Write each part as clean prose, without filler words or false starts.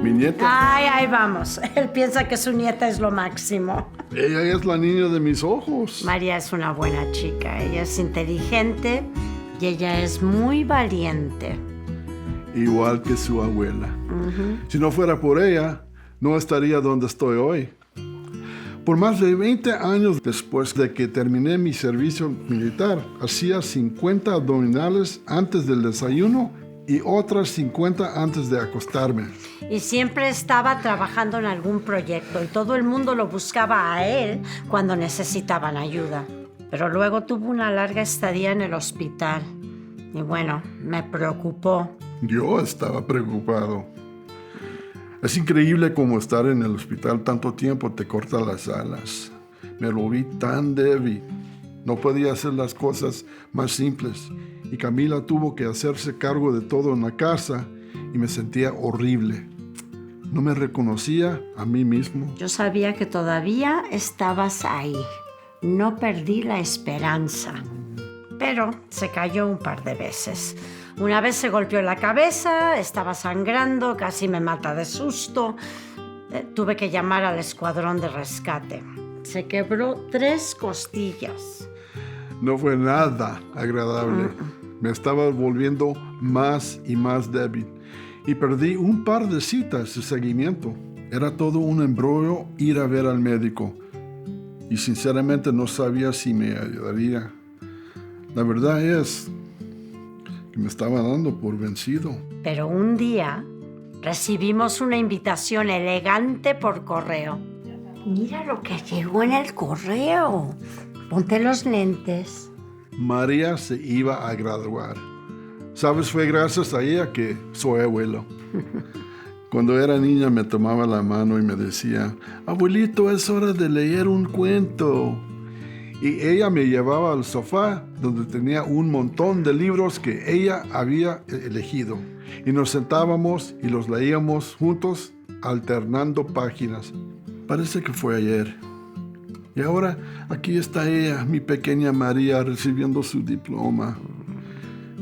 mi nieta. Ay, vamos. Él piensa que su nieta es lo máximo. Ella es la niña de mis ojos. María es una buena chica. Ella es inteligente y ella es muy valiente. Igual que su abuela. Si no fuera por ella, no estaría donde estoy hoy. Por más de 20 años después de que terminé mi servicio militar, hacía 50 abdominales antes del desayuno y otras 50 antes de acostarme. Y siempre estaba trabajando en algún proyecto y todo el mundo lo buscaba a él cuando necesitaban ayuda. Pero luego tuvo una larga estadía en el hospital. Y bueno, me preocupó. Yo estaba preocupado. Es increíble cómo estar en el hospital tanto tiempo te corta las alas. Me lo vi tan débil. No podía hacer las cosas más simples. Y Camila tuvo que hacerse cargo de todo en la casa y me sentía horrible. No me reconocía a mí mismo. Yo sabía que todavía estabas ahí. No perdí la esperanza. Pero se cayó un par de veces. Una vez se golpeó la cabeza, estaba sangrando, casi me mata de susto. Tuve que llamar al escuadrón de rescate. Se quebró 3 costillas. No fue nada agradable. Me estaba volviendo más y más débil. Y perdí un par de citas de seguimiento. Era todo un embrollo ir a ver al médico. Y sinceramente no sabía si me ayudaría. La verdad es que me estaba dando por vencido. Pero un día recibimos una invitación elegante por correo. Mira lo que llegó en el correo. Ponte los lentes. María se iba a graduar. ¿Sabes? Fue gracias a ella que soy abuelo. Cuando era niña me tomaba la mano y me decía, abuelito, es hora de leer un cuento. Y ella me llevaba al sofá donde tenía un montón de libros que ella había elegido. Y nos sentábamos y los leíamos juntos, alternando páginas. Parece que fue ayer. Y ahora aquí está ella, mi pequeña María, recibiendo su diploma.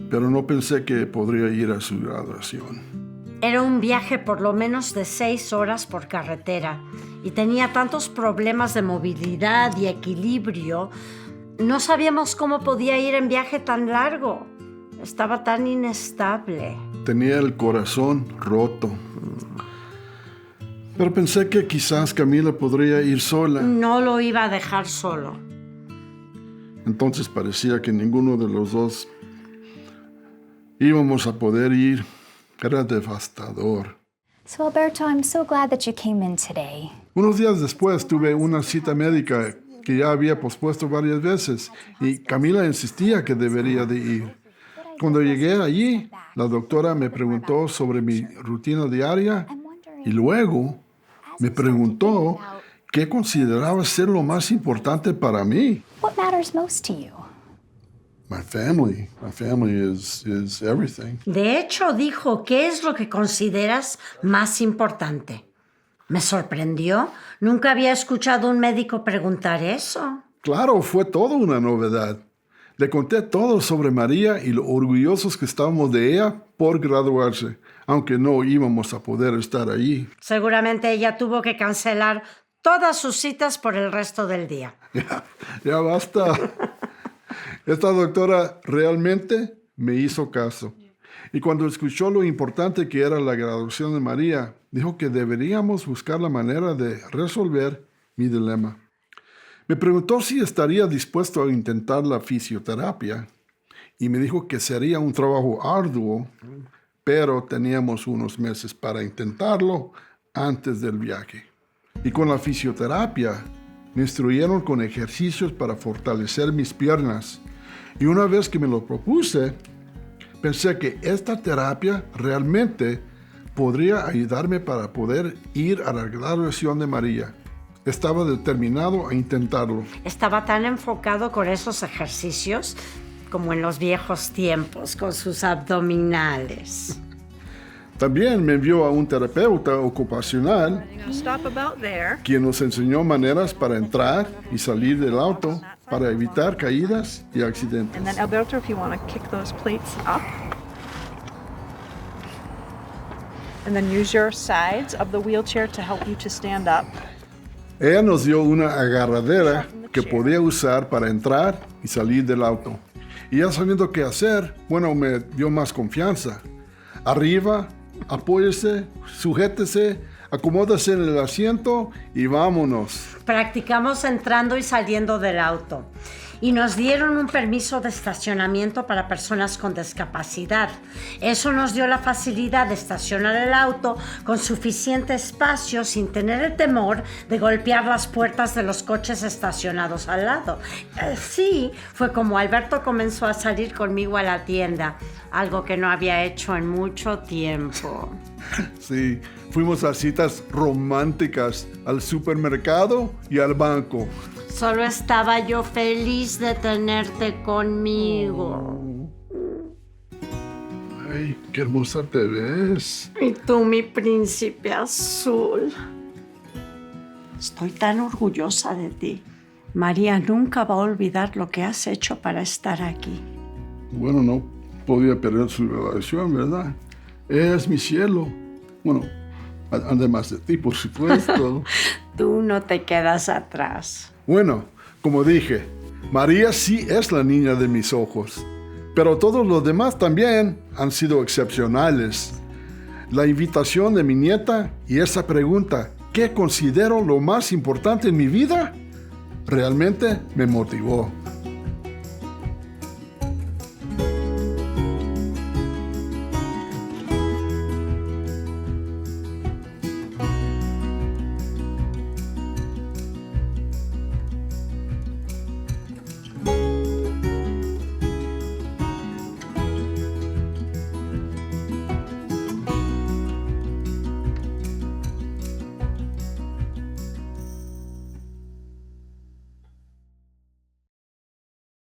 Pero no pensé que podría ir a su graduación. Era un viaje por lo menos de 6 horas por carretera y tenía tantos problemas de movilidad y equilibrio. No sabíamos cómo podía ir en viaje tan largo. Estaba tan inestable. Tenía el corazón roto. Pero pensé que quizás Camila podría ir sola. No lo iba a dejar solo. Entonces parecía que ninguno de los dos íbamos a poder ir. Era devastador. So, Alberto, I'm so glad that you came in today. Unos días después tuve una cita médica que ya había pospuesto varias veces y Camila insistía que debería de ir. Cuando llegué allí, la doctora me preguntó sobre mi rutina diaria y luego me preguntó qué consideraba ser lo más importante para mí. What matters most to you? My family is everything. De hecho, dijo, ¿qué es lo que consideras más importante? Me sorprendió. Nunca había escuchado a un médico preguntar eso. Claro, fue toda una novedad. Le conté todo sobre María y lo orgullosos que estábamos de ella por graduarse, aunque no íbamos a poder estar allí. Seguramente ella tuvo que cancelar todas sus citas por el resto del día. Ya basta. Esta doctora realmente me hizo caso. Y cuando escuchó lo importante que era la graduación de María, dijo que deberíamos buscar la manera de resolver mi dilema. Me preguntó si estaría dispuesto a intentar la fisioterapia y me dijo que sería un trabajo arduo, pero teníamos unos meses para intentarlo antes del viaje. Y con la fisioterapia me instruyeron con ejercicios para fortalecer mis piernas. Y una vez que me lo propuse, pensé que esta terapia realmente podría ayudarme para poder ir a la graduación de María. Estaba determinado a intentarlo. Estaba tan enfocado con esos ejercicios como en los viejos tiempos, con sus abdominales. También me envió a un terapeuta ocupacional quien nos enseñó maneras para entrar y salir del auto para evitar caídas y accidentes. And then Alberto, if you want to kick those plates up. And then use your sides of the wheelchair to help you to stand up. Ella nos dio una agarradera que podía usar para entrar y salir del auto. Y ya sabiendo qué hacer, bueno, me dio más confianza. Arriba, apóyese, sujétese, acomódese en el asiento y vámonos. Practicamos entrando y saliendo del auto. Y nos dieron un permiso de estacionamiento para personas con discapacidad. Eso nos dio la facilidad de estacionar el auto con suficiente espacio sin tener el temor de golpear las puertas de los coches estacionados al lado. Así fue como Alberto comenzó a salir conmigo a la tienda, algo que no había hecho en mucho tiempo. Sí, fuimos a citas románticas, al supermercado y al banco. Solo estaba yo feliz de tenerte conmigo. Ay, qué hermosa te ves. Y tú, mi príncipe azul. Estoy tan orgullosa de ti. María nunca va a olvidar lo que has hecho para estar aquí. Bueno, no podía perder su graduación, ¿verdad? Es mi cielo. Bueno, además de ti, por supuesto. Tú no te quedas atrás. Bueno, como dije, María sí es la niña de mis ojos, pero todos los demás también han sido excepcionales. La invitación de mi nieta y esa pregunta, ¿qué considero lo más importante en mi vida? Realmente me motivó.